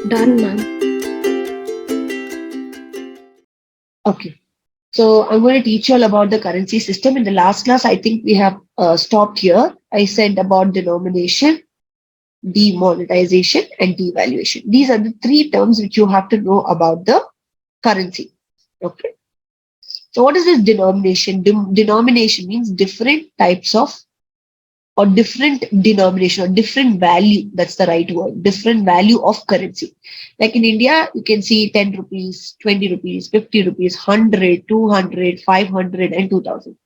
Done, ma'am. Okay. So I'm going to teach you all about the currency system. In the last class, I think we have stopped here. I said about denomination, demonetization, and devaluation. These are the three terms which you have to know about the currency. Okay. So what is this denomination? Denomination means different types of or different denomination or different value. That's the right word. Different value of currency. Like in India, you can see 10 rupees, 20 rupees, 50 rupees, 100, 200, 500, and 2000.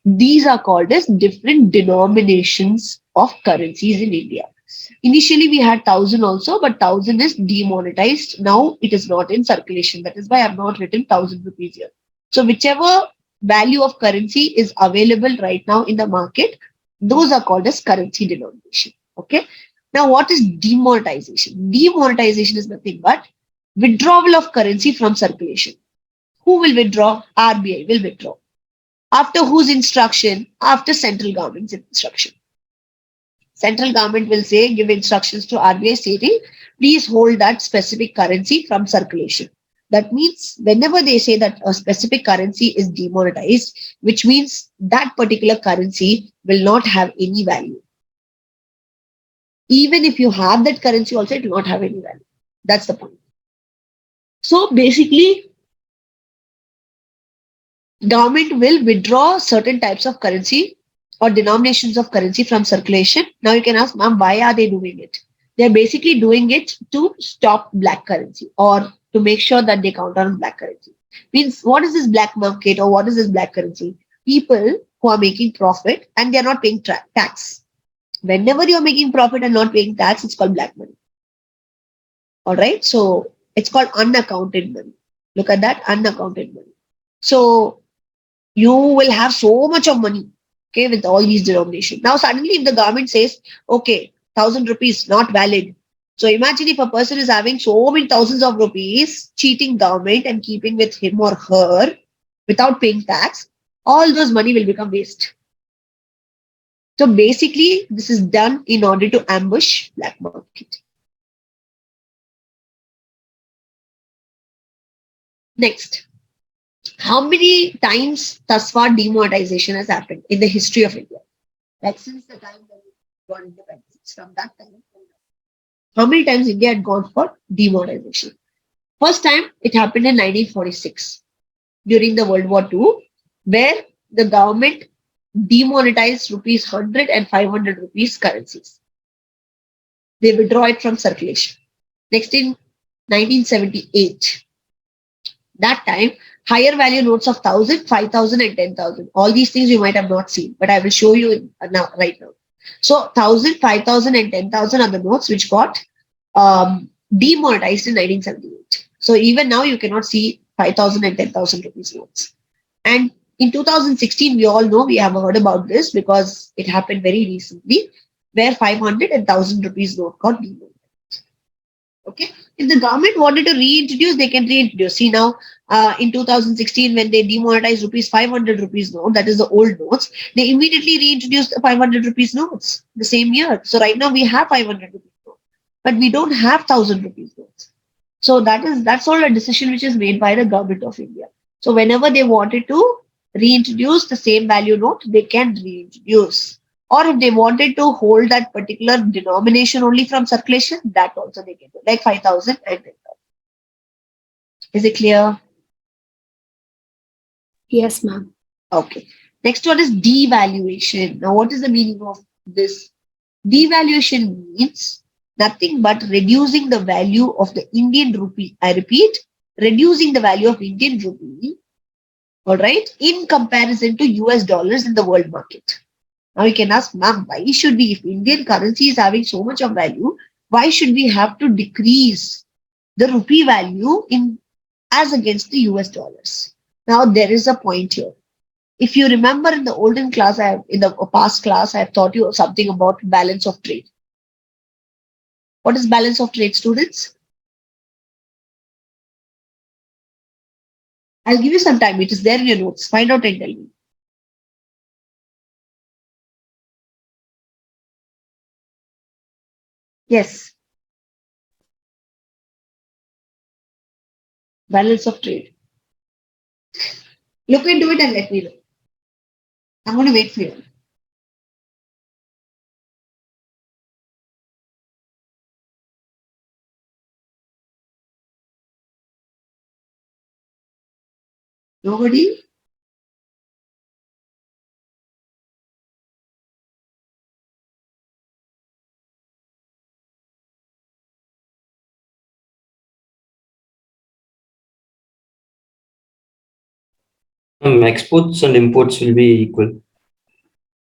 These are called as different denominations of currencies in India. Initially, we had 1000 also, but 1000 is demonetized. Now it is not in circulation. That is why I have not written 1000 rupees here. So, whichever value of currency is available right now in the market, those are called as currency denomination. Okay. Now, what is demonetization? Demonetization is nothing but withdrawal of currency from circulation. Who will withdraw? RBI will withdraw. After whose instruction? After central government's instruction. Central government will say, give instructions to RBI stating, please hold that specific currency from circulation. That means whenever they say that a specific currency is demonetized, which means that particular currency will not have any value. Even if you have that currency also, it will not have any value. That's the point. So basically, government will withdraw certain types of currency or denominations of currency from circulation. Now you can ask, ma'am, why are they doing it? They're basically doing it to stop black currency or to make sure that they counter on black currency. Means what is this black market or what is this black currency? People who are making profit and they're not paying tax. Whenever you're making profit and not paying tax, it's called black money. All right. So it's called unaccounted money. Look at that, unaccounted money. So you will have so much of money, okay, with all these denominations. Now, suddenly, if the government says, okay, 1,000 rupees not valid. So imagine if a person is having so many thousands of rupees, cheating government and keeping with him or her without paying tax, all those money will become waste. So basically, this is done in order to ambush black market. Next, how many times thus far demonetization has happened in the history of India? Like since the time that we got independence, from that time, how many times India had gone for demonetization? First time it happened in 1946 during the World War II, where the government demonetized rupees 100 and 500 rupees currencies. They withdraw it from circulation. Next in 1978, that time higher value notes of 1000, 5000, and 10,000. All these things you might have not seen, but I will show you now right now. So 1000, 5000, and 10,000 are the notes which got demonetized in 1978. So even now you cannot see 5000 and 10,000 rupees notes. And in 2016, we all know, we have heard about this because it happened very recently, where 500 and 1000 rupees note got demonetized. Okay. If the government wanted to reintroduce, they can reintroduce. See now, in 2016, when they demonetized rupees 500 rupees note, that is the old notes, they immediately reintroduced the 500 rupees notes the same year. So right now we have 500 rupees notes, but we don't have 1000 rupees notes. So that's all a decision which is made by the government of India. So whenever they wanted to reintroduce the same value note, they can reintroduce. Or if they wanted to hold that particular denomination only from circulation, that also they can do, like 5,000 and 10,000. Is it clear? Yes, ma'am. Okay. Next one is devaluation. Now, what is the meaning of this? Devaluation means nothing but reducing the value of the Indian rupee. I repeat, reducing the value of Indian rupee, all right, in comparison to US dollars in the world market. Now you can ask, ma'am, why should we, if Indian currency is having so much of value, why should we have to decrease the rupee value in as against the US dollars? Now there is a point here. If you remember in the olden class, in the past class, I have taught you something about balance of trade. What is balance of trade, students? I'll give you some time. It is there in your notes. Find out and tell me. Yes. Balance of trade. Look into it and let me know. I'm going to wait for you. Nobody? Exports and imports will be equal.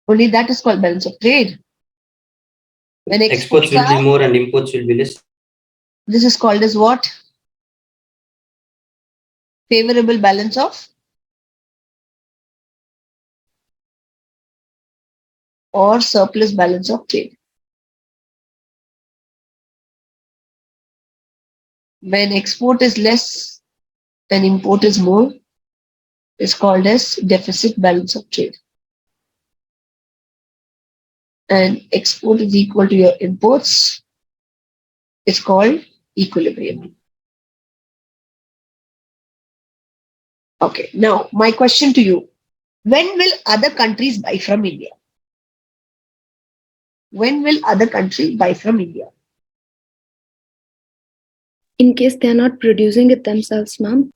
Only that is called balance of trade. When Exports exports will be are, more and imports will be less. this is called as what? Favorable balance of or surplus balance of trade. When export is less and import is more, is called as deficit balance of trade. And export is equal to your imports, it's called equilibrium. Okay, now my question to you. When will other countries buy from India? When will other countries buy from India? In case they are not producing it themselves, ma'am.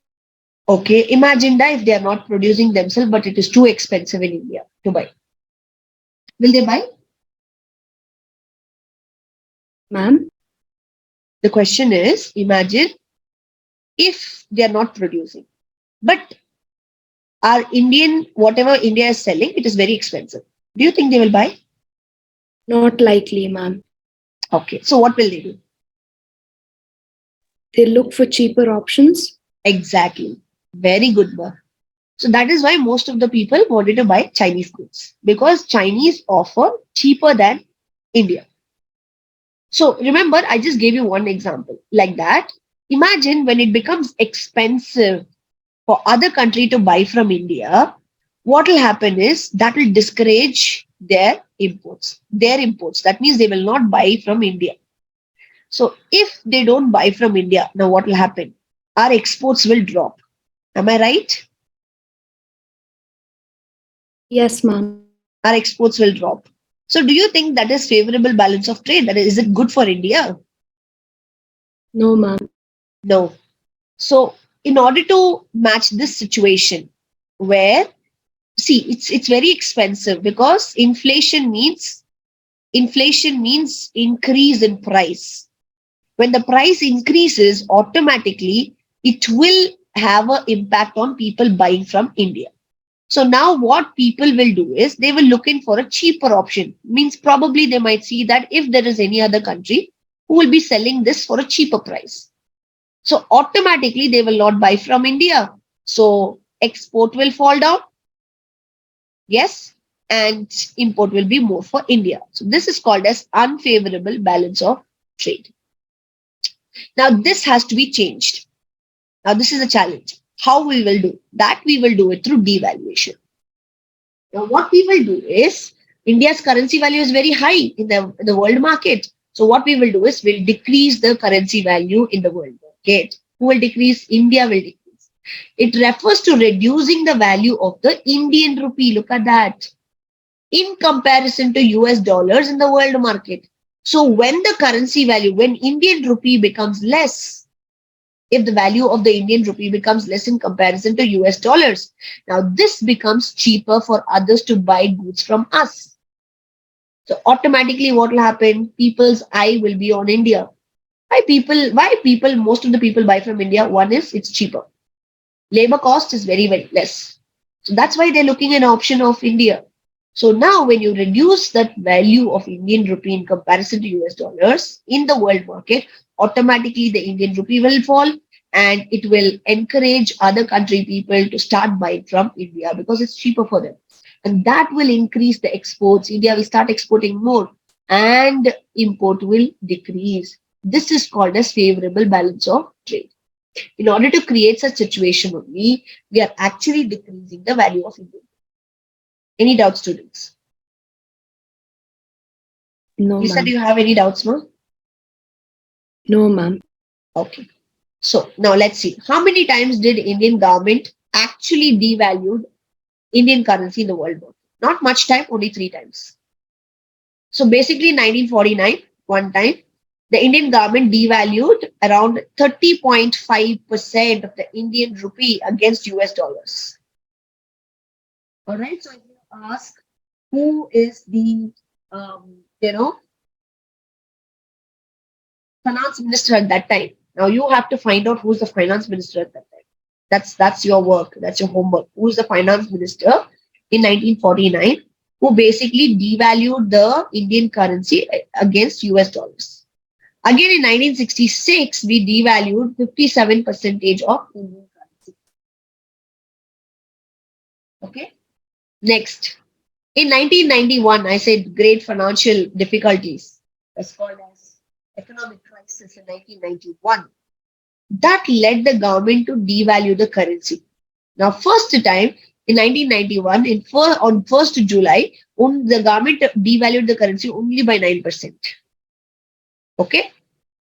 Okay, imagine that if they are not producing themselves, but it is too expensive in India to buy. Will they buy? Ma'am, The question is, imagine if they are not producing, but our Indian, whatever India is selling, it is very expensive. Do you think they will buy? not likely, ma'am. Okay, so what will they do? They look for cheaper options. Exactly. Very good, Ma. So that is why most of the people wanted to buy Chinese goods because Chinese offer cheaper than India. So remember, I just gave you one example like that. Imagine when it becomes expensive for other country to buy from India, what will happen is that will discourage their imports. Their imports. That means they will not buy from India. So if they don't buy from India, now what will happen? Our exports will drop. Am I right? Yes, ma'am. Our exports will drop. So do you think that is favorable balance of trade? That is it good for India? No, ma'am. No. So in order to match this situation where see it's very expensive because inflation means increase in price. When the price increases automatically it will have an impact on people buying from India. So now what people will do is they will look in for a cheaper option. Means probably they might see that if there is any other country who will be selling this for a cheaper price. So automatically they will not buy from India. So export will fall down. Yes. And import will be more for India. So this is called as unfavorable balance of trade. Now this has to be changed. Now this is a challenge. How we will do that? We will do it through devaluation. Now, what we will do is India's currency value is very high in the world market. So, what we will do is we'll decrease the currency value in the world market. Who will decrease? India will decrease. It refers to reducing the value of the Indian rupee. Look at that. In comparison to US dollars in the world market. So, when the currency value, when Indian rupee becomes less, if the value of the Indian rupee becomes less in comparison to US dollars. Now, this becomes cheaper for others to buy goods from us. So, automatically, what will happen? People's eye will be on India. Most of the people buy from India? One is it's cheaper. Labor cost is very, very less. So, that's why they're looking at an option of India. So, now when you reduce that value of Indian rupee in comparison to US dollars in the world market, automatically the Indian rupee will fall and it will encourage other country people to start buying from India because it's cheaper for them. And that will increase the exports. India will start exporting more and import will decrease. This is called as favorable balance of trade. In order to create such situation only, we are actually decreasing the value of India. Any doubts, students? No, Lisa, ma'am. do you have any doubts, ma'am? No, ma'am. Okay. So now let's see. How many times did Indian government actually devalued Indian currency in the world market? Not much time, only 3 times. So basically 1949, one time, the Indian government devalued around 30.5% of the Indian rupee against US dollars. All right. So if you ask who is the you know finance minister at that time, now you have to find out who's the finance minister at that time. That's your work. That's your homework. Who's the finance minister in 1949 who basically devalued the Indian currency against US dollars? Again, in 1966, we devalued 57% of Indian currency. Okay. Next, in 1991, I said great financial difficulties. That's called as economic crisis in 1991. That led the government to devalue the currency. Now, first time in 1991, on 1st July, the government devalued the currency only by 9%. Okay.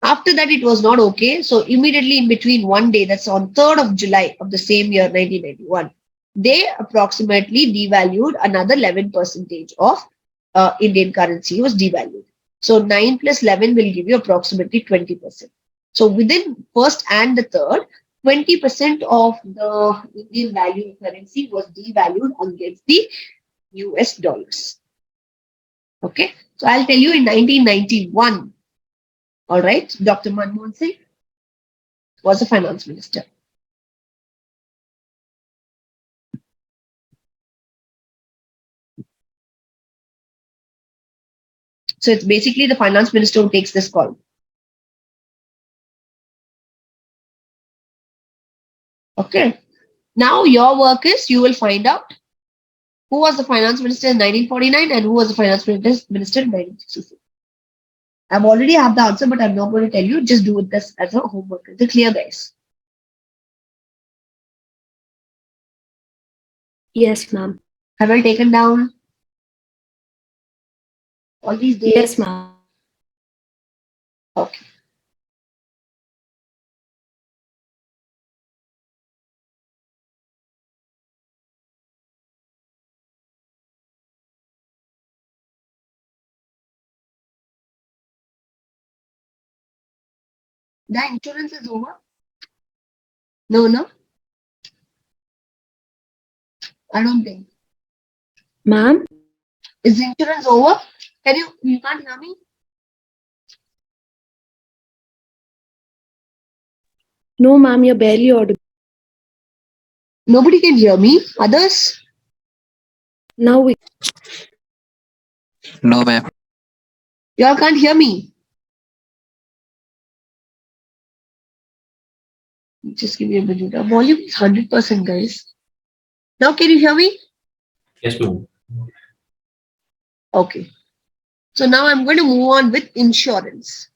After that, it was not okay. So immediately in between one day, that's on 3rd of July of the same year, 1991, they approximately devalued another 11% of Indian currency was devalued. So 9 plus 11 will give you approximately 20%. So within first and the third, 20% of the Indian value of currency was devalued against the US dollars. Okay. So I'll tell you in 1991, all right, Dr. Manmohan Singh was a finance minister. So it's basically the finance minister who takes this call. Okay. Now your work is you will find out who was the finance minister in 1949 and who was the finance minister in 1966. I've already have the answer, but I'm not going to tell you. Just do this as a homework. Is it clear, guys? Yes, ma'am. Have I taken down all these days? Yes, ma'am. Okay. The insurance is over? No, no. I don't think. Ma'am? Is the insurance over? You can't hear me? No, ma'am, you're barely audible. Nobody can hear me. Others? Now we No, ma'am. Y'all can't hear me. Just give me a minute. The volume is 100%, guys. Now can you hear me? Yes, ma'am. Okay. So now I'm going to move on with insurance.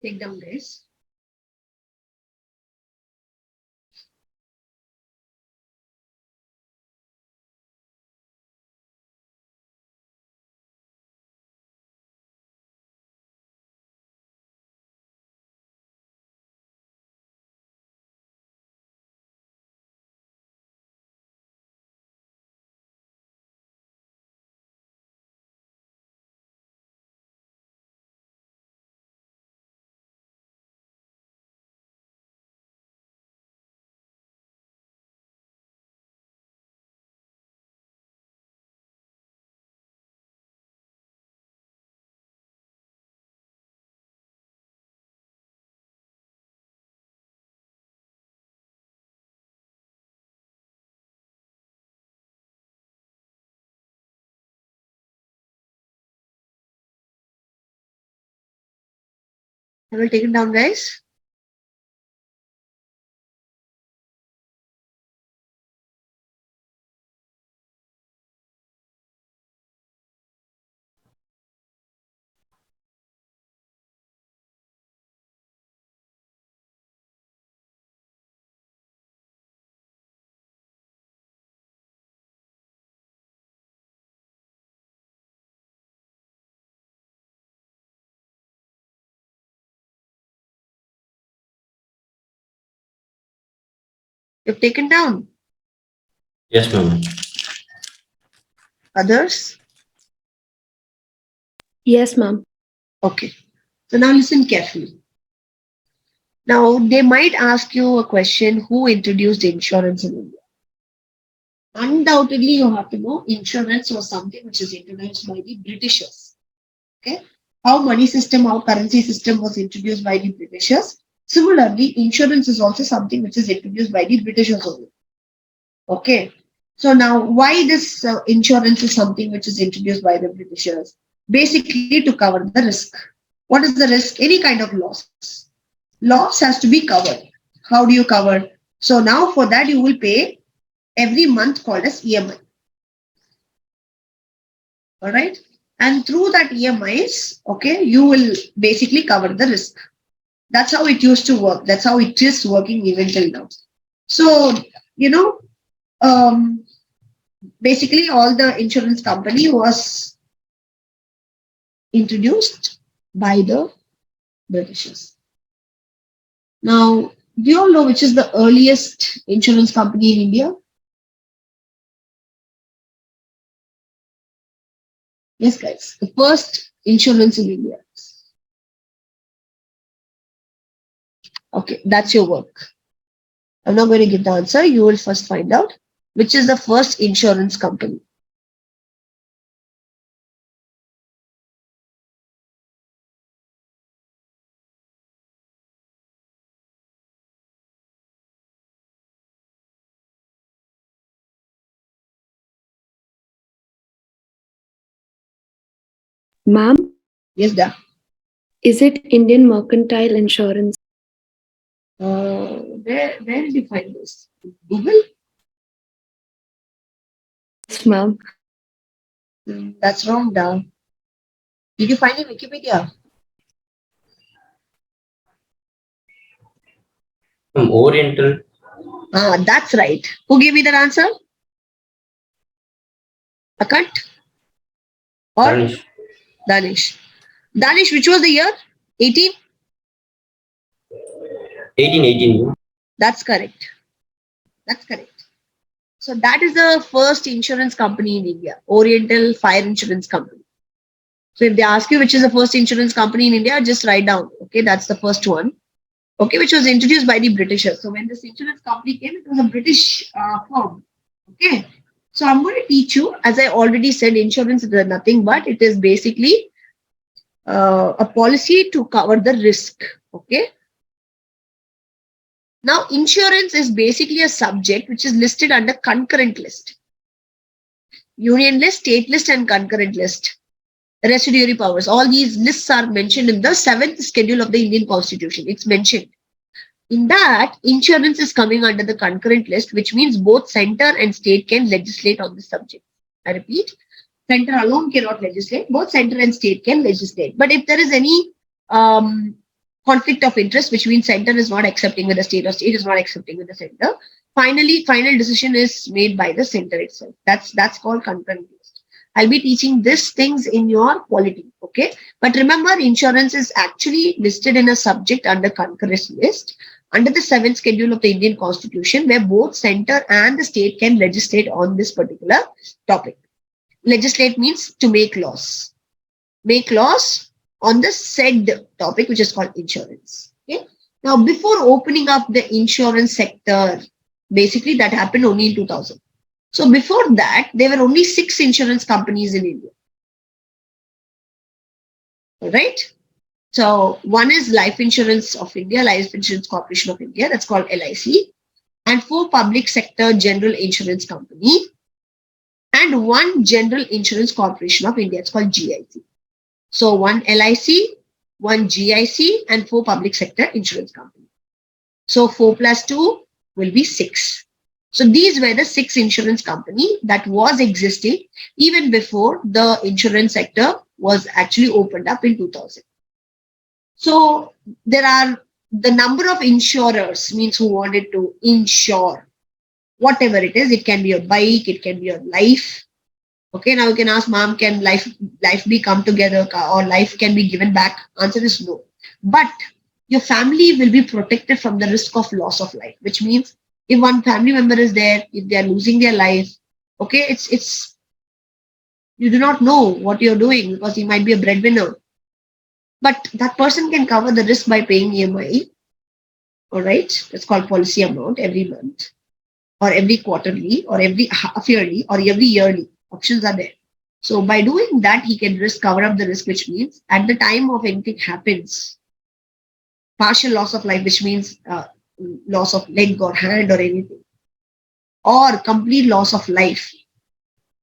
Take down, guys. I will take it down, guys. You've taken down. Yes, ma'am. Others? Yes, ma'am. Okay. So now listen carefully. Now they might ask you a question, who introduced insurance in India? Undoubtedly, you have to know insurance was something which is introduced by the Britishers. Okay. How money system, how currency system was introduced by the Britishers. Similarly, insurance is also something which is introduced by the Britishers only. Okay. So now why this insurance is something which is introduced by the Britishers? Basically to cover the risk. What is the risk? Any kind of loss. Loss has to be covered. How do you cover? So now for that you will pay every month called as EMI. All right. And through that EMIs, okay, you will basically cover the risk. That's how it used to work. That's how it is working even till now. So, basically all the insurance company was introduced by the Britishers. Now, do you all know which is the earliest insurance company in India? Yes, guys. The first insurance in India. Okay, that's your work. I'm not going to give the answer. You will first find out which is the first insurance company. Ma'am, Yes, da. is it Indian Mercantile Insurance? Where did you find this? Google? Yes, ma'am. That's wrong, da. Did you find it in Wikipedia? From Oriental. That's right. Who gave me that answer? AFCAT? Or Danish. Danish? Danish, which was the year? 18? 1818. That's correct. That's correct. So that is the first insurance company in India, Oriental Fire Insurance Company. So if they ask you which is the first insurance company in India, just write down. Okay, that's the first one. Okay, which was introduced by the Britishers. So when this insurance company came, it was a British firm. Okay, so I'm going to teach you, as I already said, insurance is nothing but it is basically a policy to cover the risk. Okay. Now, insurance is basically a subject which is listed under concurrent list. Union list, state list, and concurrent list. Residuary powers. All these lists are mentioned in the 7th schedule of the Indian Constitution. It's mentioned. In that, insurance is coming under the concurrent list, which means both center and state can legislate on the subject. I repeat, center alone cannot legislate. Both center and state can legislate. But if there is any conflict of interest, which means center is not accepting with the state or state is not accepting with the center. Finally, final decision is made by the center itself. That's called concurrent list. I'll be teaching these things in your quality. Okay. But remember, insurance is actually listed in a subject under concurrent list under the 7th schedule of the Indian Constitution, where both center and the state can legislate on this particular topic. Legislate means to make laws. Make laws on the said topic, which is called insurance. Okay. Now, before opening up the insurance sector, basically that happened only in 2000. So before that, there were only 6 insurance companies in India. All right. So one is Life Insurance of India, Life Insurance Corporation of India, that's called LIC, and 4 public sector general insurance company, and 1 General Insurance Corporation of India, it's called GIC. So 1 LIC, 1 GIC, and 4 public sector insurance company. So 4 plus 2 will be 6. So these were the 6 insurance company that was existing even before the insurance sector was actually opened up in 2000. So there are the number of insurers, means who wanted to insure whatever it is. It can be your bike, it can be your life. Okay, now you can ask, mom, can life be come together or life can be given back? Answer is no. But your family will be protected from the risk of loss of life, which means if one family member is there, if they are losing their life, okay, it's you do not know what you're doing because he might be a breadwinner. But that person can cover the risk by paying EMI. All right, it's called policy amount every month, or every quarterly, or every half yearly, or every yearly. Options are there. So by doing that, he can cover up the risk, which means at the time of anything happens, partial loss of life, which means loss of leg or hand or anything, or complete loss of life,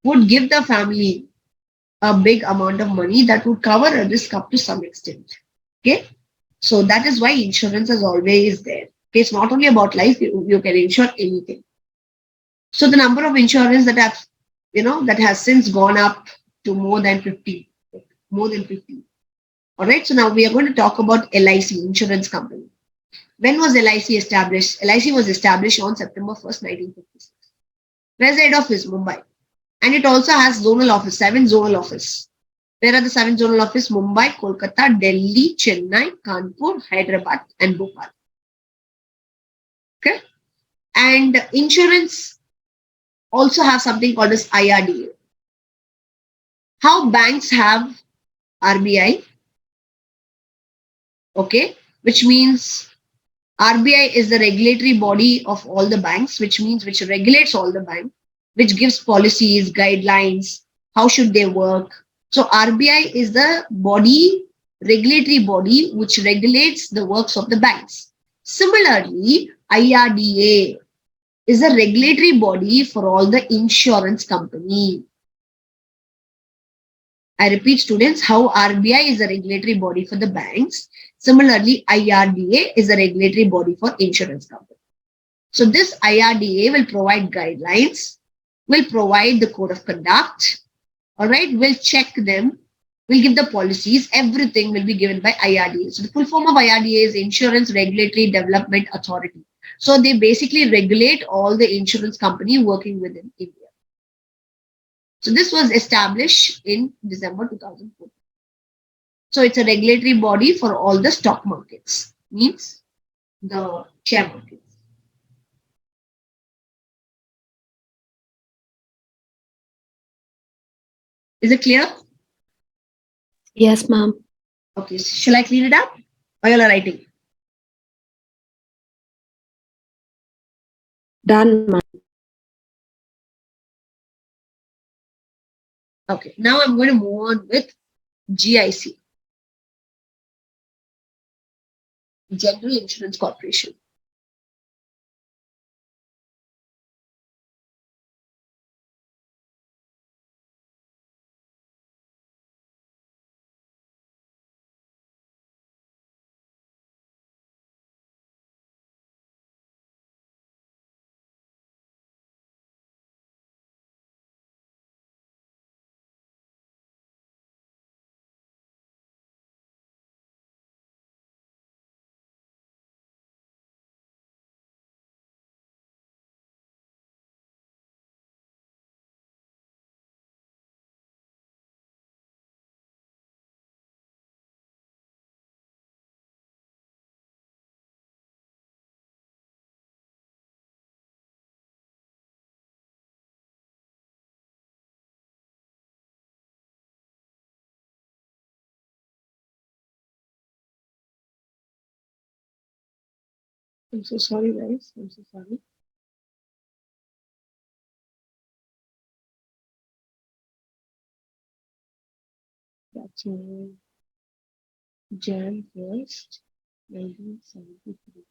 would give the family a big amount of money that would cover a risk up to some extent. Okay. So that is why insurance is always there. Okay. It's not only about life, you can insure anything. So the number of insurance that have, that has since gone up to more than 50. More than 50. All right. So now we are going to talk about LIC, insurance company. When was LIC established? LIC was established on September 1st, 1956. Where's the head office? Mumbai. And it also has zonal office, 7 zonal office. Where are the 7 zonal office? Mumbai, Kolkata, Delhi, Chennai, Kanpur, Hyderabad, and Bhopal. Okay. And insurance also have something called as IRDA. How banks have RBI? Okay. Which means RBI is the regulatory body of all the banks, which means which regulates all the banks, which gives policies, guidelines, how should they work. So RBI is the body, regulatory body, which regulates the works of the banks. Similarly, IRDA is a regulatory body for all the insurance company. I repeat, students, how RBI is a regulatory body for the banks. Similarly, IRDA is a regulatory body for insurance company. So this IRDA will provide guidelines, will provide the code of conduct, all right, will check them, will give the policies, everything will be given by IRDA. So the full form of IRDA is Insurance Regulatory Development Authority. So they basically regulate all the insurance company working within India. So this was established in December 2004. So it's a regulatory body for all the stock markets, means the share markets. Is it clear? Yes, ma'am. Okay, shall I clean it up? Or you're writing? Done, ma'am. Okay, now I'm going to move on with GIC, General Insurance Corporation. I'm so sorry, guys. I'm so sorry. That's Jan 1st, 1973.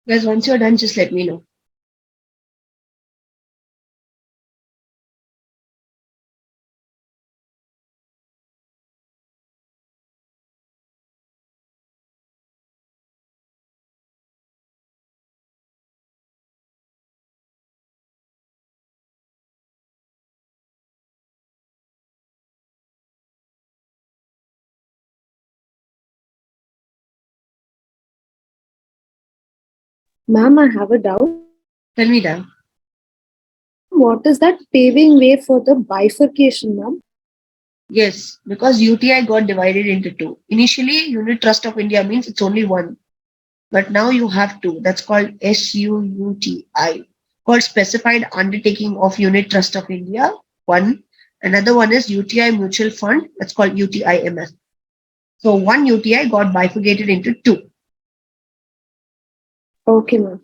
Guys, once you're done, just let me know. Ma'am, I have a doubt. Tell me that. What is that paving way for the bifurcation, ma'am? Yes, because UTI got divided into two. Initially, Unit Trust of India means it's only one, but now you have two. That's called SUUTI, called Specified Undertaking of Unit Trust of India. One. Another one is UTI Mutual Fund. That's called UTIMF. So one UTI got bifurcated into two. Okay, ma'am.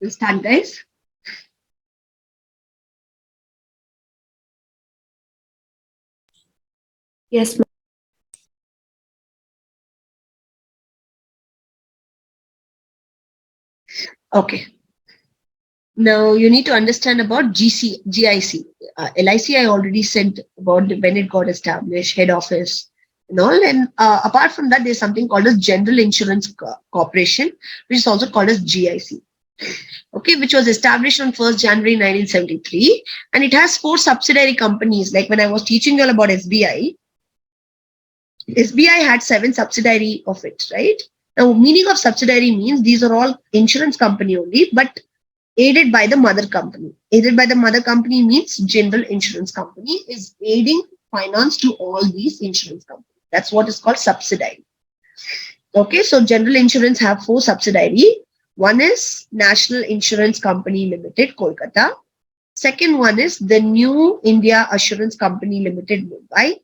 We'll start, guys. Yes, ma'am. Okay. Now you need to understand about GIC. LIC I already said about when it got established, head office and all. And apart from that, there's something called as General Insurance Corporation, which is also called as GIC. Okay, which was established on 1st January 1973. And it has 4 subsidiary companies. Like when I was teaching you all about SBI had 7 subsidiary of it, right? Now, meaning of subsidiary means these are all insurance company only, but aided by the mother company. Aided by the mother company means General Insurance Company is aiding finance to all these insurance companies. That's what is called subsidiary. Okay, so General Insurance have 4 subsidiary. One is National Insurance Company Limited, Kolkata. Second one is the New India Assurance Company Limited, Mumbai.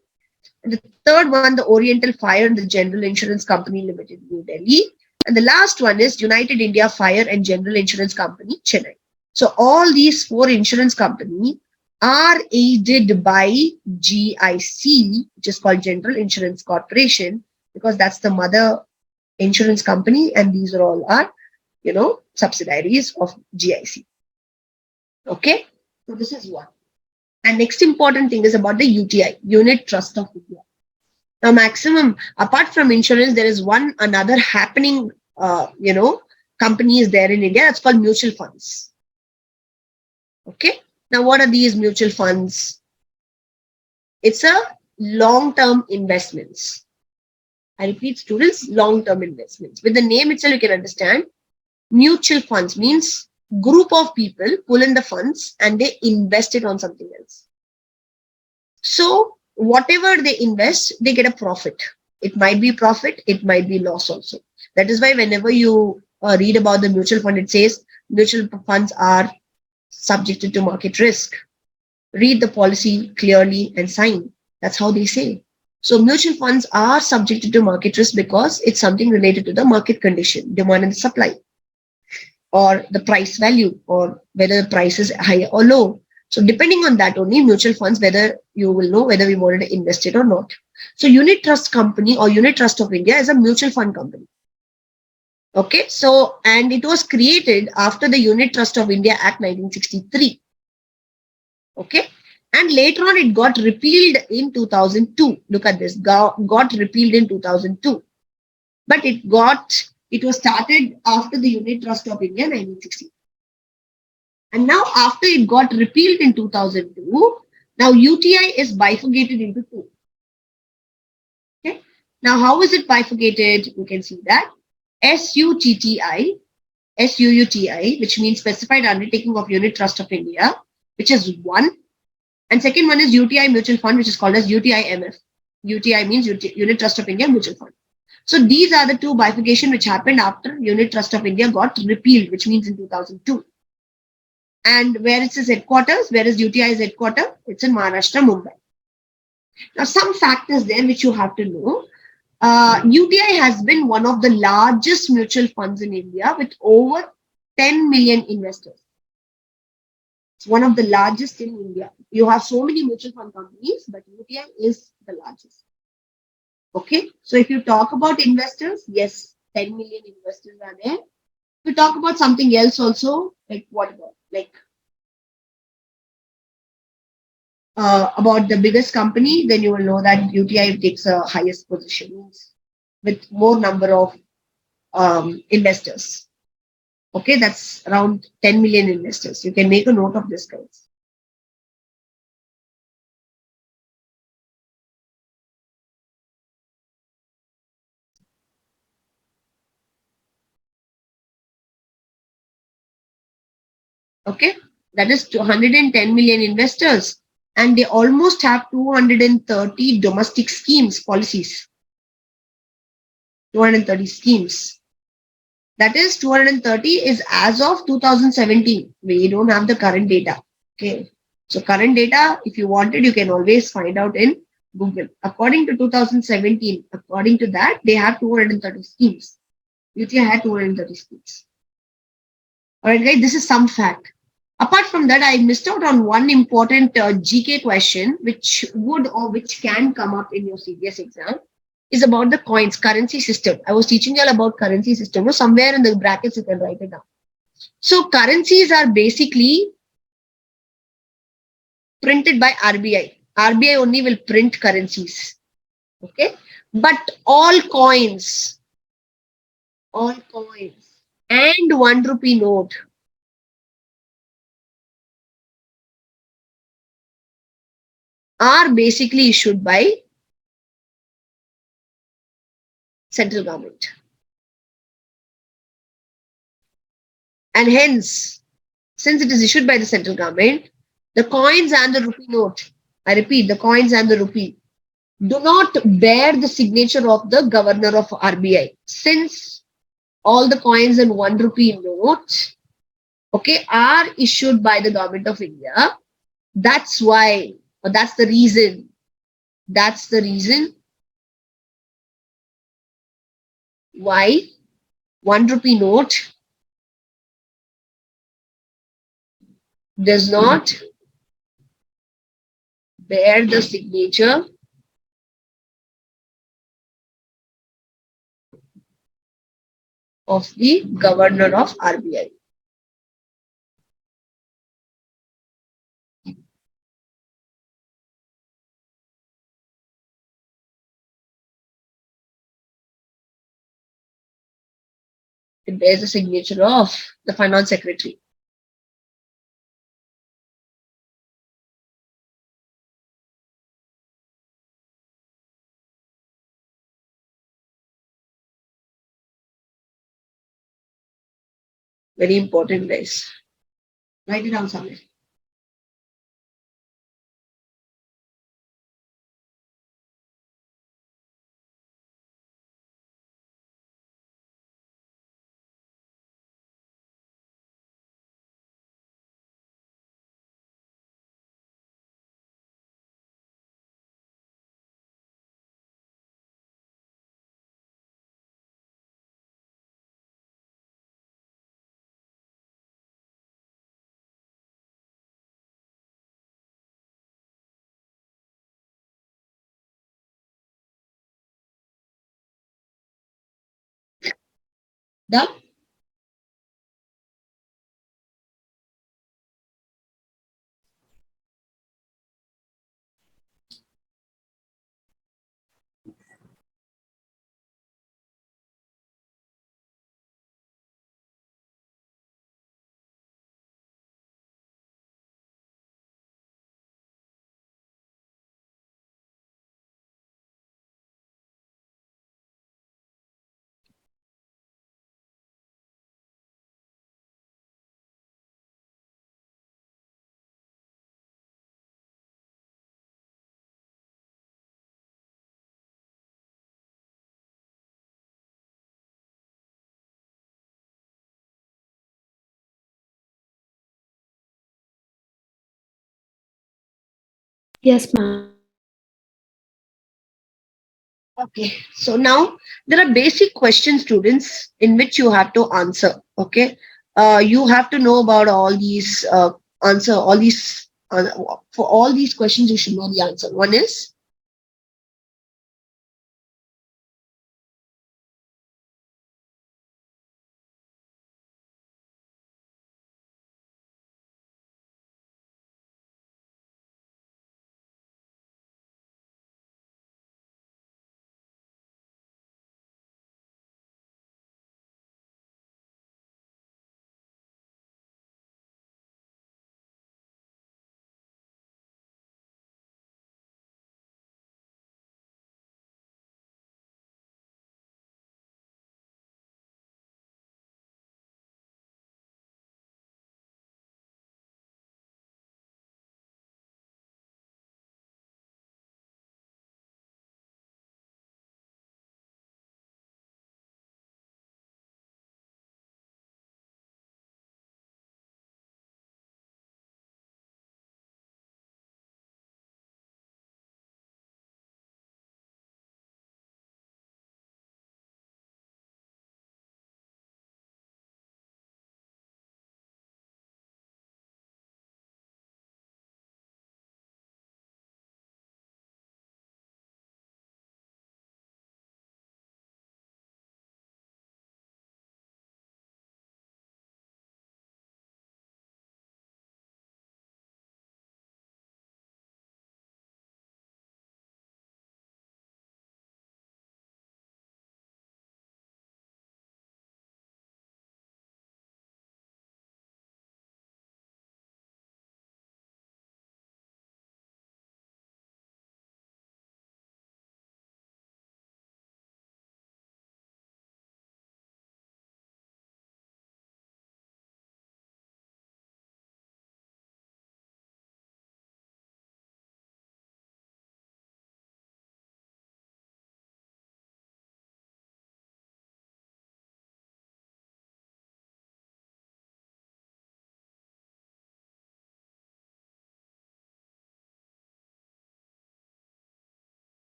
And the third one, the Oriental Fire and the General Insurance Company Limited, New Delhi. And the last one is United India Fire and General Insurance Company, Chennai. So all these 4 insurance companies are aided by GIC, which is called General Insurance Corporation, because that's the mother insurance company, and these are all our, subsidiaries of GIC. Okay, so this is one. And next important thing is about the UTI, Unit Trust of India. Now, maximum, apart from insurance, there is another happening, company is there in India. That's called mutual funds. Okay. Now, what are these mutual funds? It's a long-term investments. I repeat, students, long-term investments. With the name itself, you can understand. Mutual funds means group of people pull in the funds and they invest it on something else. So whatever they invest, they get a profit. It might be profit, it might be loss also. That is why whenever you read about the mutual fund, it says mutual funds are subjected to market risk. Read the policy clearly and sign. That's how they say. So mutual funds are subjected to market risk because it's something related to the market condition, demand and supply, or the price value, or whether the price is high or low. So depending on that only, mutual funds, whether you will know whether we wanted to invest it or not. So Unit Trust Company or Unit Trust of India is a mutual fund company. Okay, so, and it was created after the Unit Trust of India Act 1963. Okay, and later on it got repealed in 2002. Look at this, got repealed in 2002. But it was started after the Unit Trust of India 1960. And now after it got repealed in 2002, now UTI is bifurcated into 2. Okay. Now how is it bifurcated? You can see that SUUTI, which means Specified Undertaking of Unit Trust of India, which is 1. And second one is UTI Mutual Fund, which is called as UTI-MF. UTI means Unit Trust of India Mutual Fund. So these are the 2 bifurcation which happened after Unit Trust of India got repealed, which means in 2002. And where is its headquarters? Where is UTI's headquarters? It's in Maharashtra, Mumbai. Now, some factors there which you have to know. UTI has been one of the largest mutual funds in India with over 10 million investors. It's one of the largest in India. You have so many mutual fund companies, but UTI is the largest. Okay, so if you talk about investors, yes, 10 million investors are there. If you talk about something else also, like what about? Like about the biggest company, then you will know that UTI takes a highest position with more number of investors. Okay, that's around 10 million investors. You can make a note of this, guys. Okay, that is 210 million investors, and they almost have 230 domestic schemes, policies. 230 schemes. That is 230 is as of 2017. We don't have the current data. Okay, so current data, if you wanted, you can always find out in Google. According to 2017, according to that, they have 230 schemes. UTI had 230 schemes. All right, guys, this is some fact. Apart from that, I missed out on one important GK question, which would or which can come up in your CBS exam, is about the coins, currency system. I was teaching you all about currency system. So somewhere in the brackets, you can write it down. So currencies are basically printed by RBI. RBI only will print currencies. Okay. But all coins and 1 rupee note are basically issued by central government. And hence, since it is issued by the central government, the coins and the rupee note, I repeat, the coins and the rupee do not bear the signature of the governor of RBI. Since all the coins and 1 rupee notes, okay, are issued by the government of India, that's why, or that's the reason why 1 rupee note does not bear the signature of the governor of RBI. It bears the signature of the finance secretary. Very important, guys. Write it down somewhere. Done? Yes, ma'am. Okay. So now there are basic questions, students, in which you have to answer. Okay. You have to know about all these answer, all these for all these questions, you should know the answer. One is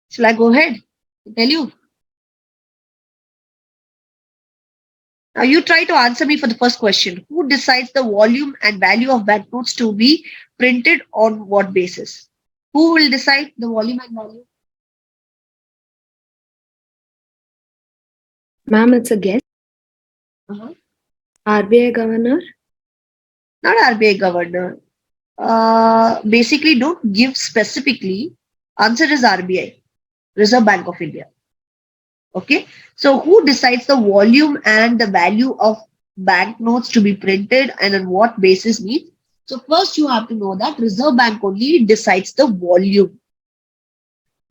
Shall I go ahead and tell you? Now you try to answer me for the first question. Who decides the volume and value of banknotes to be printed on what basis? Who will decide the volume and value? Ma'am, it's a guess. Uh-huh. RBI governor. Not RBI governor. Basically, don't give specifically. Answer is RBI, Reserve Bank of India. Okay. So who decides the volume and the value of banknotes to be printed and on what basis means? So first you have to know that Reserve Bank only decides the volume,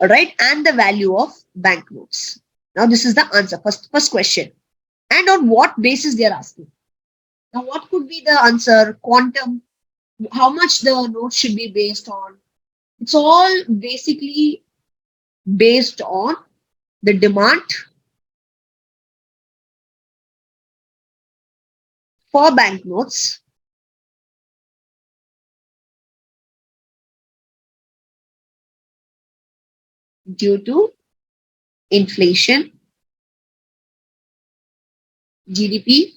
all right, and the value of banknotes. Now this is the answer. First question. And on what basis they are asking? Now what could be the answer? Quantum, how much the note should be based on? It's all basically based on the demand for banknotes due to inflation, GDP,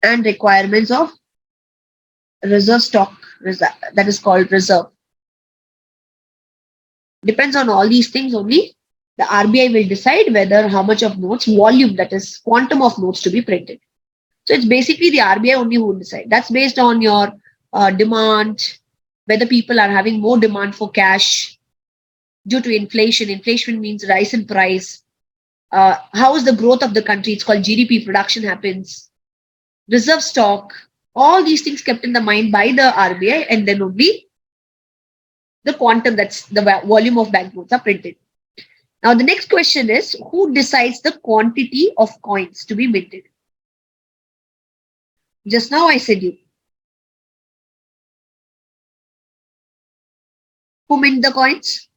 and requirements of reserve stock, that is called reserve. Depends on all these things only. The RBI will decide whether how much of notes, volume, that is quantum of notes to be printed. So it's basically the RBI only who will decide. That's based on your demand, whether people are having more demand for cash due to inflation. Inflation means rise in price. How is the growth of the country? It's called GDP, production happens. Reserve stock, all these things kept in the mind by the RBI, and then only the quantum, that's the volume of banknotes, are printed. Now, the next question is who decides the quantity of coins to be minted? Just now I said you. Who mint the coins?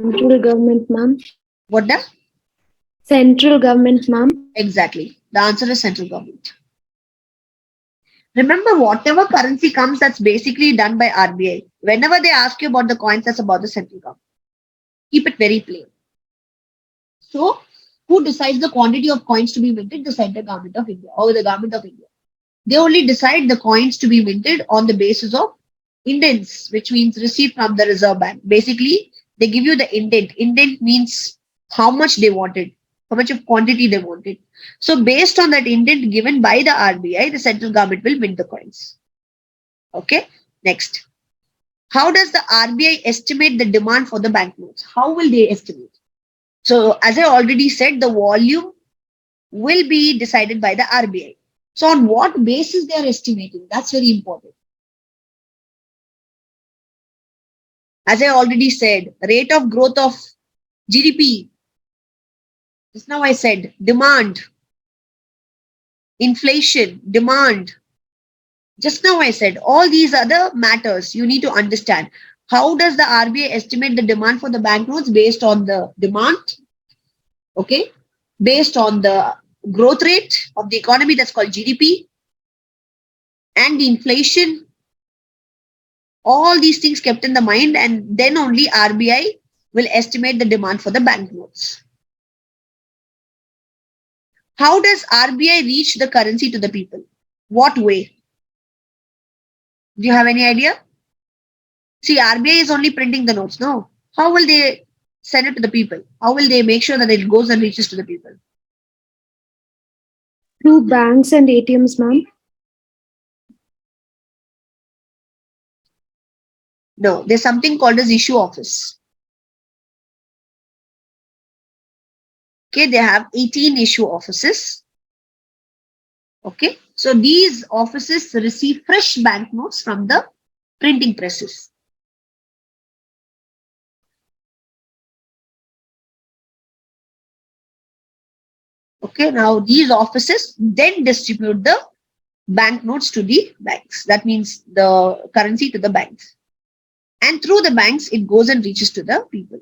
Central government, ma'am. What the? Central government, ma'am. Exactly. The answer is central government. Remember, whatever currency comes, that's basically done by RBI. Whenever they ask you about the coins, that's about the central government. Keep it very plain. So, who decides the quantity of coins to be minted? The central government of India or the government of India. They only decide the coins to be minted on the basis of indents, which means received from the Reserve Bank. Basically, they give you the indent. Indent means how much they wanted, how much of quantity they wanted. So based on that indent given by the RBI, the central government will mint the coins. Okay, next. How does the RBI estimate the demand for the banknotes? How will they estimate? So as I already said, the volume will be decided by the RBI. So on what basis they are estimating? That's very important. As I already said, rate of growth of GDP. Just now I said demand, inflation, demand. Just now I said all these other matters you need to understand. How does the RBI estimate the demand for the banknotes? Based on the demand, okay, based on the growth rate of the economy, that's called GDP, and the inflation. All these things kept in the mind, and then only RBI will estimate the demand for the banknotes. How does RBI reach the currency to the people? What way? Do you have any idea? See, RBI is only printing the notes, no? How will they send it to the people? How will they make sure that it goes and reaches to the people? Through banks and ATMs, ma'am. No, there's something called as issue office. Okay, they have 18 issue offices. Okay, so these offices receive fresh banknotes from the printing presses. Okay, now these offices then distribute the banknotes to the banks. That means the currency to the banks. And through the banks, it goes and reaches to the people.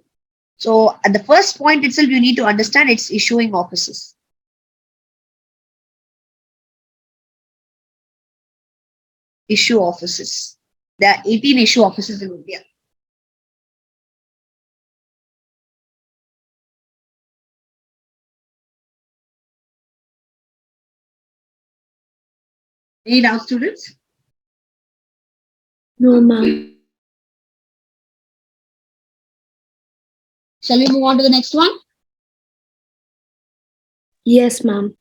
So at the first point itself, you need to understand its issuing offices. issue offices. There are 18 issue offices in India. Any doubts, students? No, ma'am. Shall we move on to the next one? Yes, ma'am.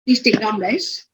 Please take down, guys.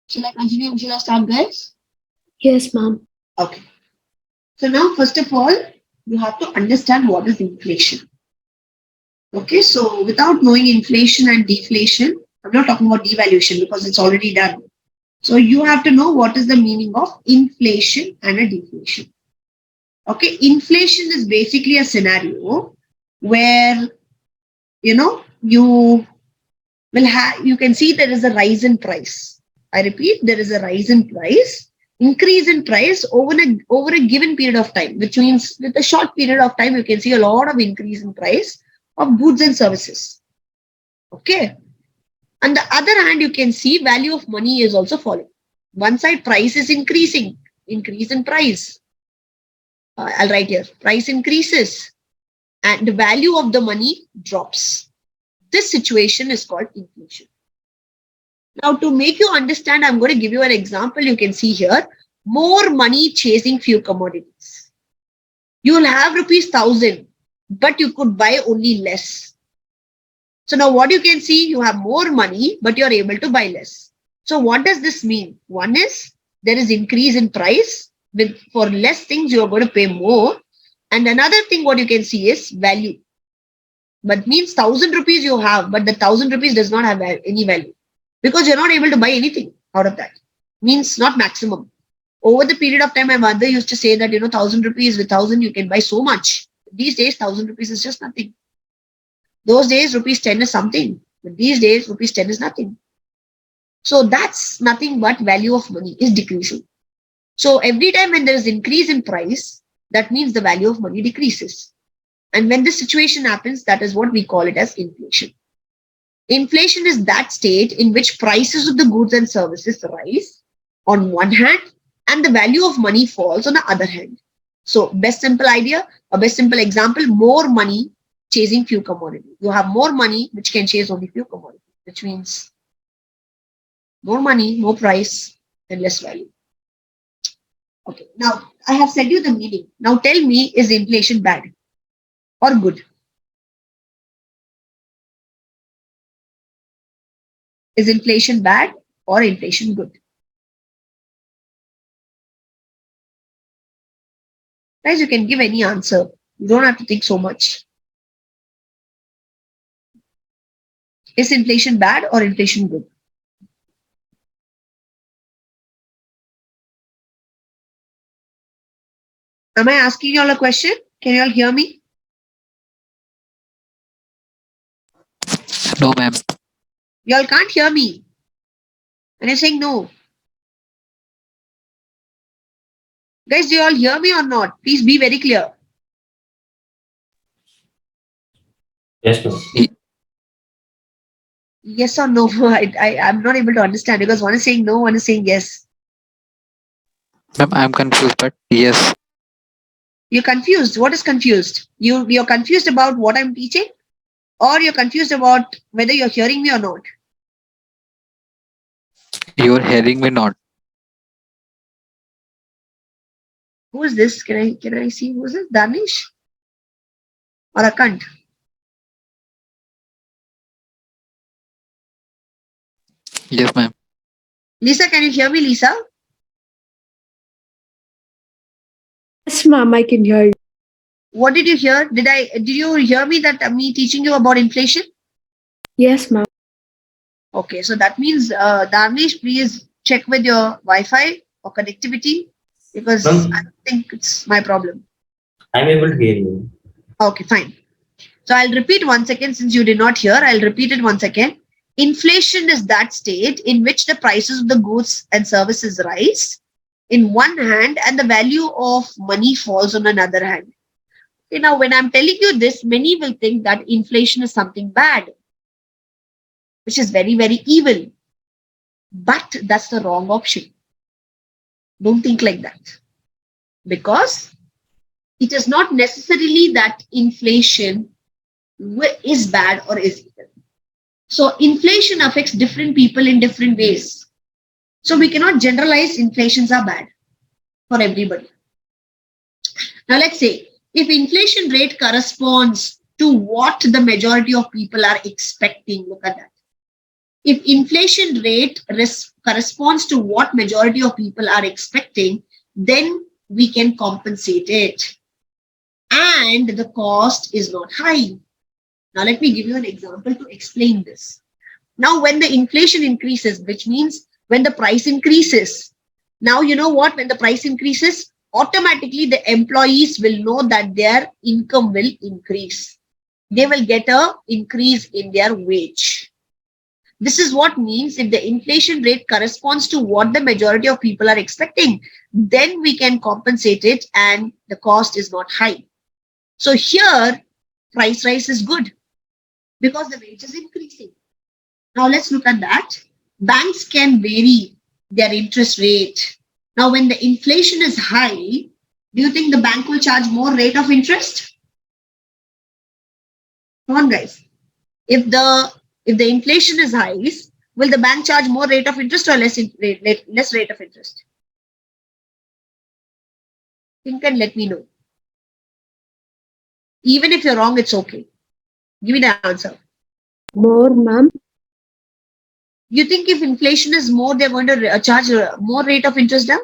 Shall I continue? Shall I start, guys? Yes, ma'am. Okay. So now, first of all, you have to understand what is inflation. Okay, so without knowing inflation and deflation, I'm not talking about devaluation because it's already done. So you have to know what is the meaning of inflation and a deflation. Okay, inflation is basically a scenario where you will have, you can see there is a rise in price. I repeat, there is a rise in price, increase in price over a given period of time, which means with a short period of time, you can see a lot of increase in price of goods and services. Okay. On the other hand, you can see value of money is also falling. One side price is increasing, increase in price. I'll write here, price increases and the value of the money drops. This situation is called inflation. Now, to make you understand, I'm going to give you an example. You can see here, more money chasing few commodities. You will have rupees 1,000, but you could buy only less. So now what you can see, you have more money, but you're able to buy less. So what does this mean? One is there is increase in price. For less things, you're going to pay more. And another thing, what you can see is value. But means 1,000 rupees you have, but the 1,000 rupees does not have any value because you're not able to buy anything out of that. Means not maximum. Over the period of time, my mother used to say that, 1,000 rupees, with 1,000 you can buy so much. These days, 1,000 rupees is just nothing. Those days, rupees 10 is something. But these days, rupees 10 is nothing. So that's nothing but value of money is decreasing. So every time when there is increase in price, that means the value of money decreases. And when this situation happens, that is what we call it as inflation. Inflation is that state in which prices of the goods and services rise on one hand and the value of money falls on the other hand. So best simple idea, a best simple example, more money chasing few commodities. You have more money which can chase only few commodities, which means more money, more price, and less value. Okay, now I have said you the meaning. Now tell me, is inflation bad or good? Is inflation bad or inflation good? Guys, you can give any answer. You don't have to think so much. Is inflation bad or inflation good? Am I asking you all a question? Can you all hear me? No, ma'am. You all can't hear me. And you're saying no. Guys, do you all hear me or not? Please be very clear. Yes, no. Yes or no? I'm not able to understand because one is saying no, one is saying yes. Ma'am, I'm confused, but yes. You're confused. What is confused? You're confused about what I'm teaching, or you're confused about whether you're hearing me or not. You're hearing me not. Who is this? Can I see who is this? Danish or Akant? Yes, ma'am. Lisa, can you hear me, Lisa? Yes, ma'am, I can hear you. What did you hear? Did you hear me that me teaching you about inflation? Yes, ma'am. Okay, so that means Danish, please check with your Wi-Fi or connectivity because Ma'am, I don't think it's my problem. I'm able to hear you. Okay, fine. So I'll repeat once again since you did not hear. I'll repeat it once again. Inflation is that state in which the prices of the goods and services rise in one hand and the value of money falls on another hand. Okay, now, when I'm telling you this, many will think that inflation is something bad, which is very, very evil. But that's the wrong option. Don't think like that. Because it is not necessarily that inflation is bad or is evil. So inflation affects different people in different ways. So we cannot generalize inflations are bad for everybody. Now let's say if inflation rate corresponds to what the majority of people are expecting, look at that. If inflation rate corresponds to what majority of people are expecting, then we can compensate it. And the cost is not high. Now let me give you an example to explain this. Now when the inflation increases, which means when the price increases, now you know what, when the price increases, automatically the employees will know that their income will increase. They will get an increase in their wage. This is what means if the inflation rate corresponds to what the majority of people are expecting, then we can compensate it and the cost is not high. So here, price rise is good because the wage is increasing. Now let's look at that. Banks can vary their interest rate. Now when the inflation is high, do you think the bank will charge more rate of interest? Come on guys. If the inflation is high, will the bank charge more rate of interest or less rate of interest? Think and let me know. Even if you're wrong, it's okay. Give me the answer. More, ma'am. You think if inflation is more, they're going to charge more rate of interest now?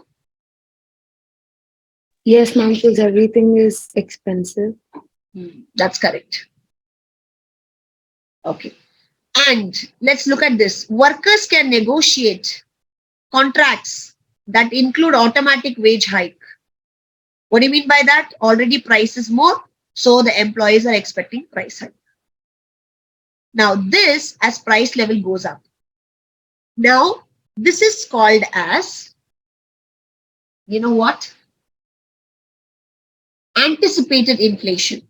Yes, ma'am, because everything is expensive. That's correct. Okay. And let's look at this. Workers can negotiate contracts that include automatic wage hike. What do you mean by that? Already price is more, so the employees are expecting price hike. Now this, as price level goes up. Now this is called as, you know what? Anticipated inflation.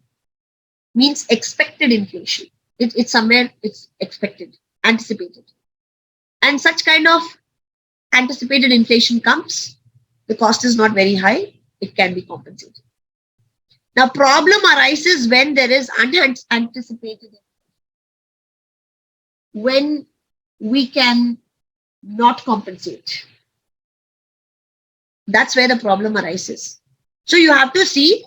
Means expected inflation. It's somewhere, it's expected, anticipated. And such kind of anticipated inflation comes, the cost is not very high, it can be compensated. Now problem arises when there is unanticipated, when we can not compensate. That's where the problem arises. So you have to see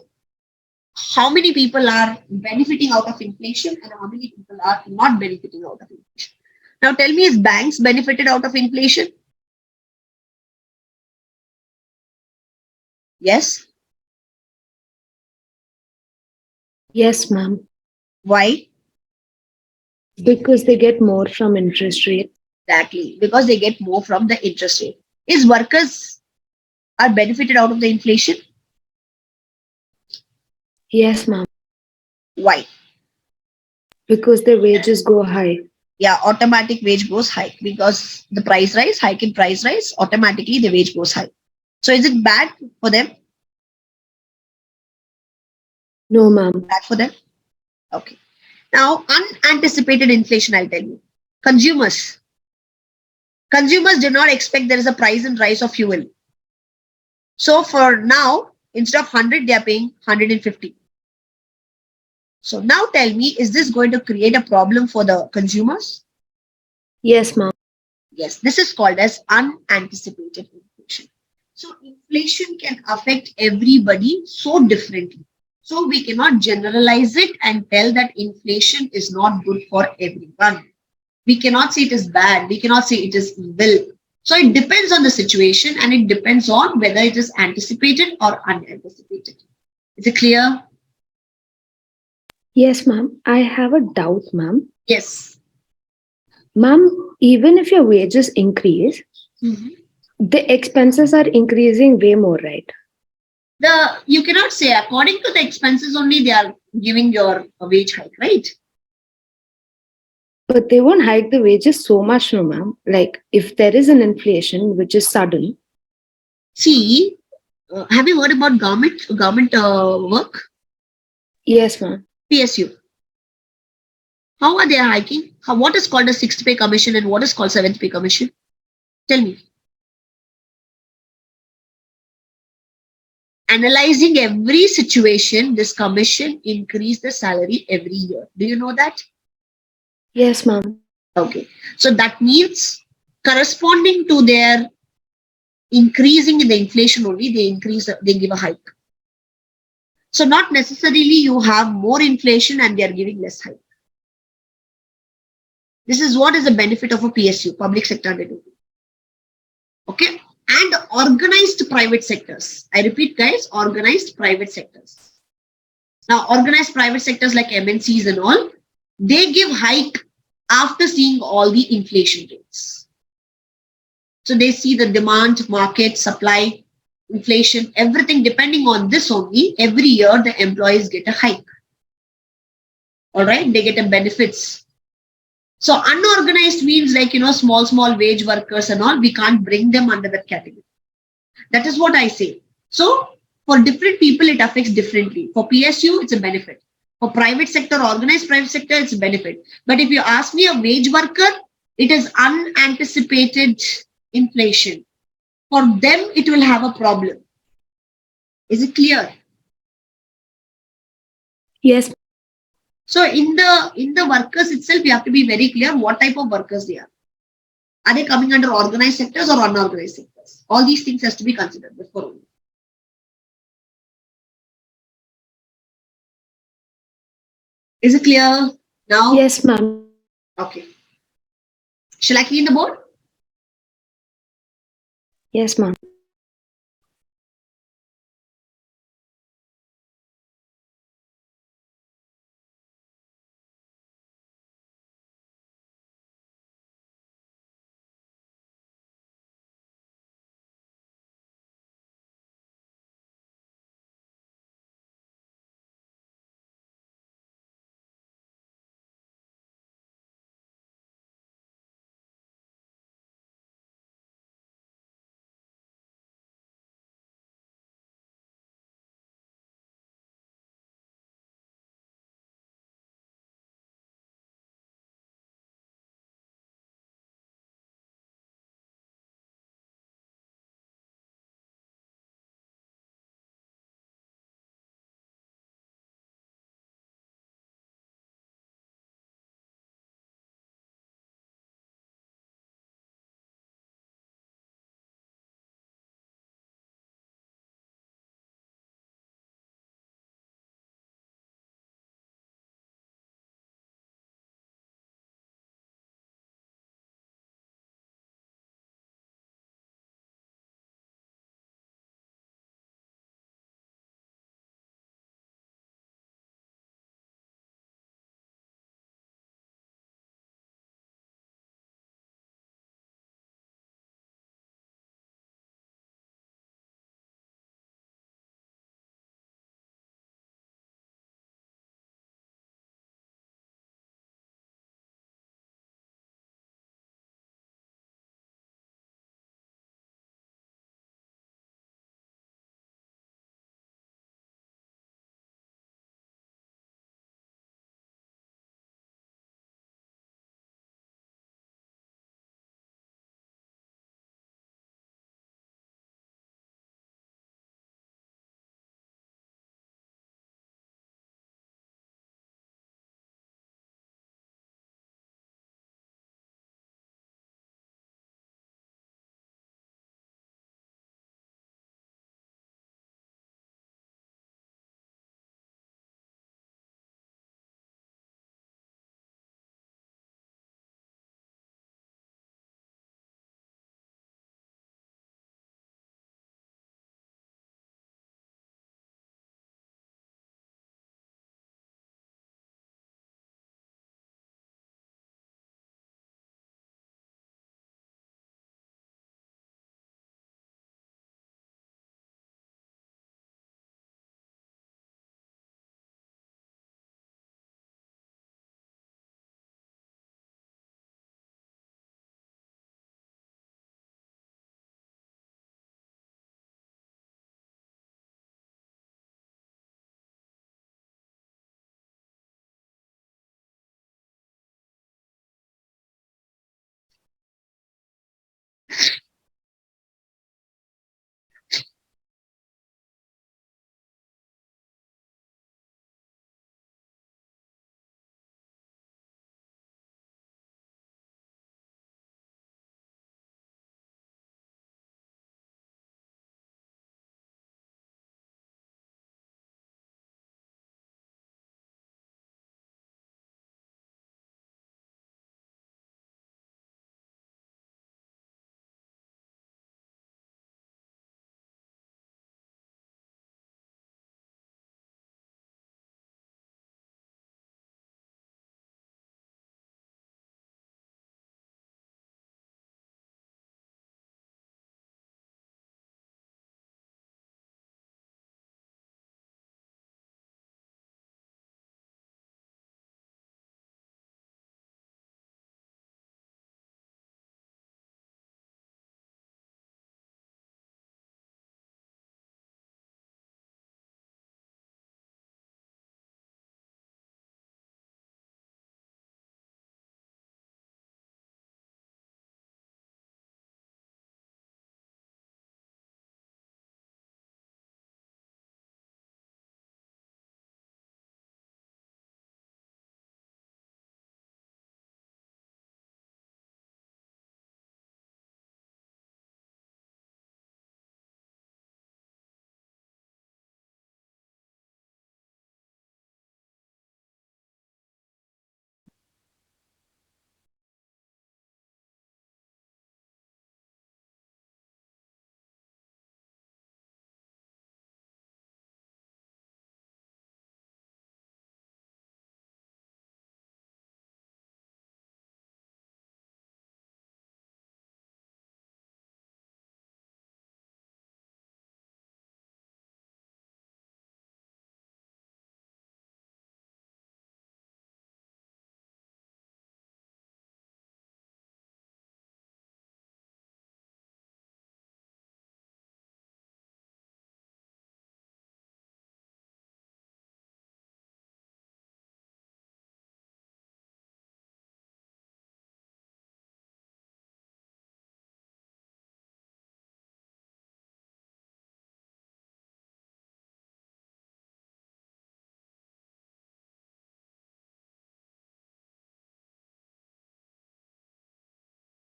how many people are benefiting out of inflation and how many people are not benefiting out of inflation. Now tell me, is banks benefited out of inflation? Yes. Yes, ma'am. Why? Because they get more from interest rate. Exactly. Because they get more from the interest rate. Is workers are benefited out of the inflation? Yes, ma'am. Why? Because their wages go high. Yeah, automatic wage goes high because the price rise, hike in price rise, automatically the wage goes high. So is it bad for them? No, ma'am. Bad for them? Okay. Now, unanticipated inflation, I'll tell you. Consumers. Consumers do not expect there is a price and rise of fuel. So for now, Instead of 100, they are paying 150. So now tell me, is this going to create a problem for the consumers? Yes, ma'am. Yes, this is called as unanticipated inflation. So inflation can affect everybody so differently. So we cannot generalize it and tell that inflation is not good for everyone. We cannot say it is bad. We cannot say it is evil. So it depends on the situation and it depends on whether it is anticipated or unanticipated. Is it clear? Yes, ma'am. I have a doubt, ma'am. Yes. Ma'am, even if your wages increase, Mhm. the expenses are increasing way more, right? You cannot say according to the expenses only they are giving your wage hike, right? But they won't hike the wages so much, no, ma'am. Like if there is an inflation which is sudden. See, have you heard about government work? Yes, ma'am. PSU. How are they hiking? What is called a sixth pay commission and what is called seventh pay commission? Tell me. Analyzing every situation, this commission increase the salary every year. Do you know that? Yes, ma'am. Okay. So that means corresponding to their increasing in the inflation only, they give a hike. So not necessarily you have more inflation and they are giving less hike. This is what is the benefit of a PSU, public sector undertaking. Okay. And organized private sectors. I repeat, guys, organized private sectors. Now, organized private sectors like MNCs and all, they give hike after seeing all the inflation rates. So they see the demand, market, supply, inflation, everything depending on this only. Every year, the employees get a hike. All right, they get a benefits. So unorganized means like, small wage workers and all, we can't bring them under that category. That is what I say. So for different people, it affects differently. For PSU, it's a benefit. For private sector, organized private sector, it's a benefit. But if you ask me a wage worker, it is unanticipated inflation. For them, it will have a problem. Is it clear? Yes. So in the workers itself, you have to be very clear what type of workers they are. Are they coming under organized sectors or unorganized sectors? All these things has to be considered before. Is it clear now? Yes, ma'am. Okay. Shall I clean the board? Yes, ma'am.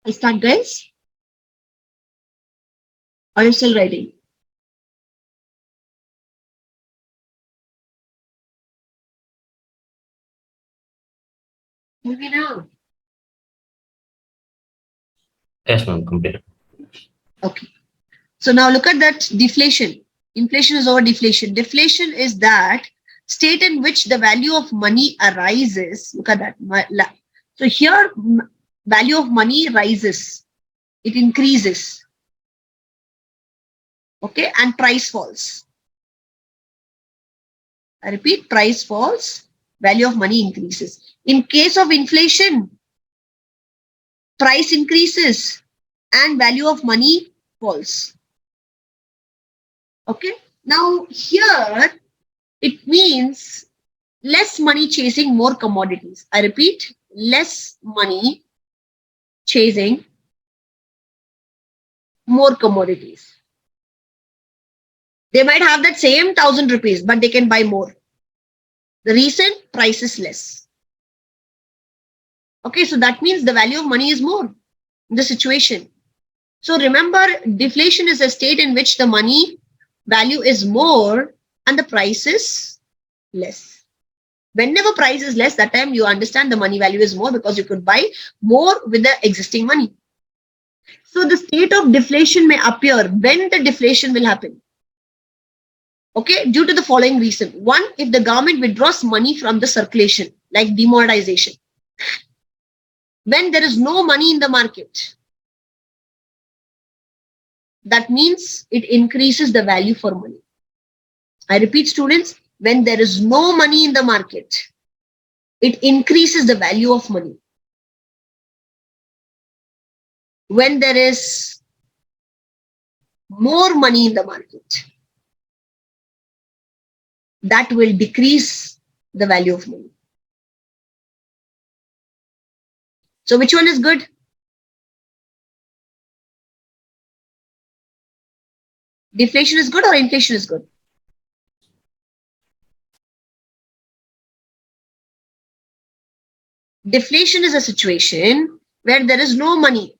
I start, guys. Are you still writing? Maybe now. Yes, ma'am. Complete. Okay. So now look at that deflation. Inflation is over deflation. Deflation is that state in which the value of money arises. Look at that. So here, value of money rises. It increases. Okay. And price falls. I repeat, price falls, value of money increases. In case of inflation, price increases and value of money falls. Okay. Now here it means less money chasing more commodities. I repeat, less money chasing more commodities. They might have that same 1,000 rupees, but they can buy more. The reason, price is less. Okay, so that means the value of money is more in the situation. So remember, deflation is a state in which the money value is more and the price is less. Whenever price is less, that time you understand the money value is more because you could buy more with the existing money. So the state of deflation may appear when the deflation will happen. Okay, due to the following reason. One, if the government withdraws money from the circulation, like demonetization. When there is no money in the market, that means it increases the value for money. I repeat, students, when there is no money in the market, it increases the value of money. When there is more money in the market, that will decrease the value of money. So which one is good? Deflation is good or inflation is good? Deflation is a situation where there is no money.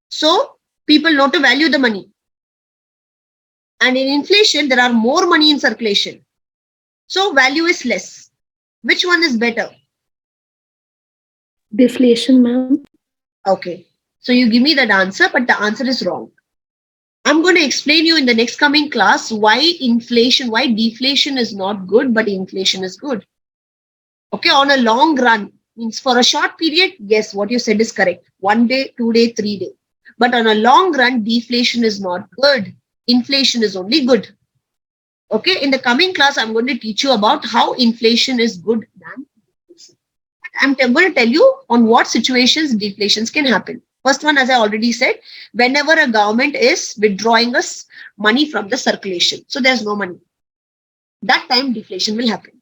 So people know to value the money. And in inflation, there are more money in circulation. So value is less. Which one is better? Deflation, ma'am. Okay. So you give me that answer, but the answer is wrong. I'm going to explain you in the next coming class why deflation is not good, but inflation is good. Okay, on a long run, means for a short period, yes, what you said is correct. 1 day, 2 day, 3 day. But on a long run, deflation is not good. Inflation is only good. Okay, in the coming class, I'm going to teach you about how inflation is good than deflation. I'm going to tell you on what situations deflations can happen. First one, as I already said, whenever a government is withdrawing us money from the circulation. So there's no money. That time deflation will happen.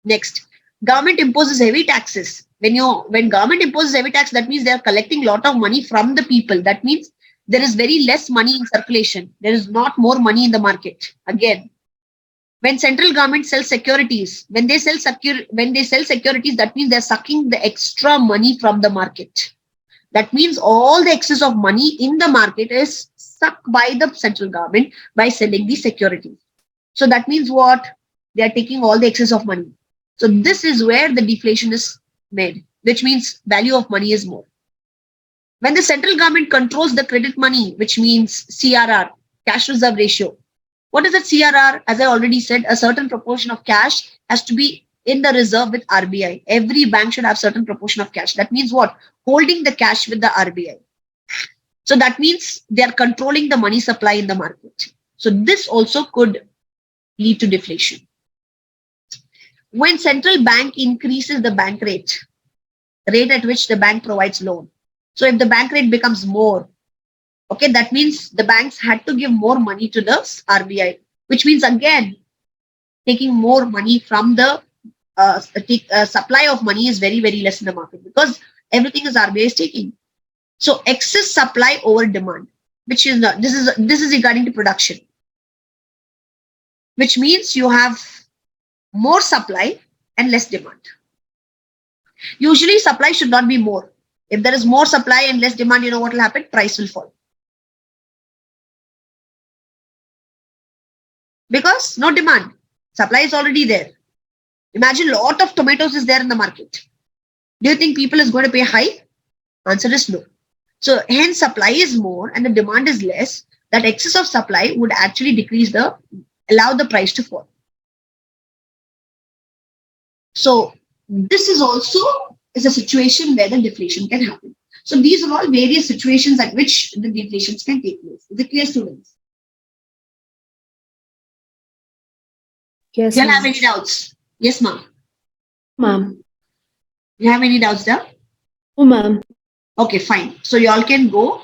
Next, government imposes heavy taxes. When government imposes heavy tax, that means they are collecting a lot of money from the people. That means there is very less money in circulation. There is not more money in the market. Again, when central government sells securities, when they sell securities, that means they're sucking the extra money from the market. That means all the excess of money in the market is sucked by the central government by selling the securities. So that means what? They are taking all the excess of money. So this is where the deflation is made, which means value of money is more. When the central government controls the credit money, which means CRR, cash reserve ratio. What is that CRR? As I already said, a certain proportion of cash has to be in the reserve with RBI. Every bank should have certain proportion of cash. That means what? Holding the cash with the RBI. So that means they are controlling the money supply in the market. So this also could lead to deflation. When central bank increases the bank rate at which the bank provides loan. So if the bank rate becomes more, okay, that means the banks had to give more money to the RBI, which means again, taking more money from the supply of money is very, very less in the market because everything is RBI is taking. So excess supply over demand, which is not, this is regarding to production, which means you have more supply and less demand. Usually supply should not be more. If there is more supply and less demand, you know what will happen? Price will fall. Because no demand. Supply is already there. Imagine a lot of tomatoes is there in the market. Do you think people is going to pay high? Answer is no. So hence supply is more and the demand is less. That excess of supply would actually allow the price to fall. So this is also a situation where the deflation can happen. So these are all various situations at which the deflations can take place. Is it clear, students? Yes, Do you have ma'am. any doubts? Yes, ma'am. Ma'am. You have any doubts there? Oh, ma'am. Okay, fine. So you all can go.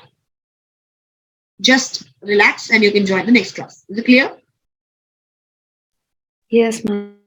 Just relax and you can join the next class. Is it clear? Yes, ma'am.